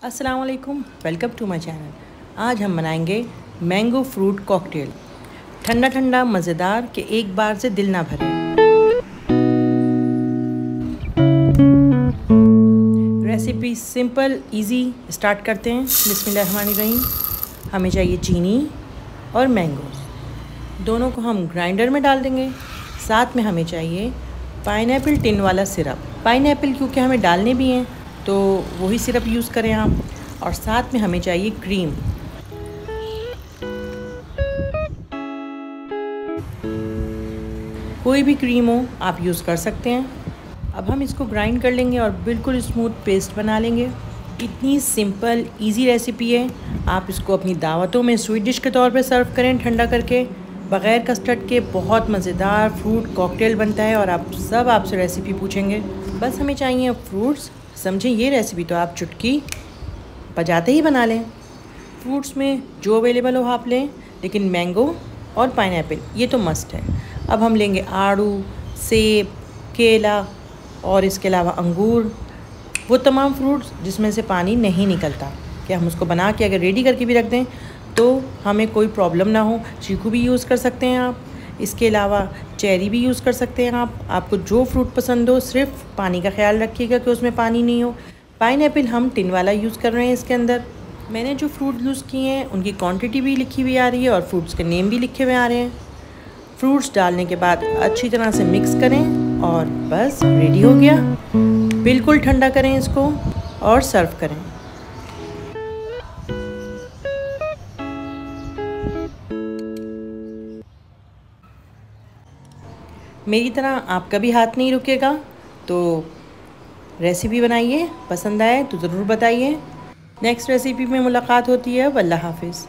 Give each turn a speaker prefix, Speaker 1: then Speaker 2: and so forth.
Speaker 1: अस्सलाम वालेकुम, welcome to my channel. आज हम बनाएंगे मैंगो फ्रूट कॉकटेल। ठंडा ठंडा मज़ेदार कि एक बार से दिल ना भरे। रेसिपी सिंपल इजी, स्टार्ट करते हैं। बिस्मिल्लाहिर्रहमानिर्रहीम। हमें चाहिए चीनी और मैंगोज़, दोनों को हम ग्राइंडर में डाल देंगे। साथ में हमें चाहिए पाइनएप्पल टिन वाला सिरप। पाइनएप्पल क्योंकि हमें डालने भी हैं तो वही सिरप यूज़ करें आप। और साथ में हमें चाहिए क्रीम। कोई भी क्रीम हो आप यूज़ कर सकते हैं। अब हम इसको ग्राइंड कर लेंगे और बिल्कुल स्मूथ पेस्ट बना लेंगे। इतनी सिंपल इजी रेसिपी है। आप इसको अपनी दावतों में स्वीट डिश के तौर पे सर्व करें ठंडा करके। बग़ैर कस्टर्ड के बहुत मज़ेदार फ्रूट कॉकटेल बनता है और आप सब आपसे रेसिपी पूछेंगे। बस हमें चाहिए फ्रूट्स। समझें, ये रेसिपी तो आप चुटकी बजाते ही बना लें। फ्रूट्स में जो अवेलेबल हो आप लें, लेकिन मैंगो और पाइनएप्पल ये तो मस्ट है। अब हम लेंगे आड़ू, सेब, केला और इसके अलावा अंगूर, वो तमाम फ्रूट्स जिसमें से पानी नहीं निकलता, कि हम उसको बना के अगर रेडी करके भी रख दें तो हमें कोई प्रॉब्लम ना हो। चीकू भी यूज़ कर सकते हैं आप। इसके अलावा चेरी भी यूज़ कर सकते हैं आप। आपको जो फ्रूट पसंद हो, सिर्फ पानी का ख्याल रखिएगा कि उसमें पानी नहीं हो। पाइनएप्पल हम टिन वाला यूज़ कर रहे हैं इसके अंदर। मैंने जो फ्रूट यूज़ किए हैं उनकी क्वांटिटी भी लिखी हुई आ रही है और फ्रूट्स के नेम भी लिखे हुए आ रहे हैं। फ्रूट्स डालने के बाद अच्छी तरह से मिक्स करें और बस रेडी हो गया। बिल्कुल ठंडा करें इसको और सर्व करें। मेरी तरह आपका भी हाथ नहीं रुकेगा तो रेसिपी बनाइए। पसंद आए तो ज़रूर बताइए। नेक्स्ट रेसिपी में मुलाकात होती है। वल्लाह हाफिज़।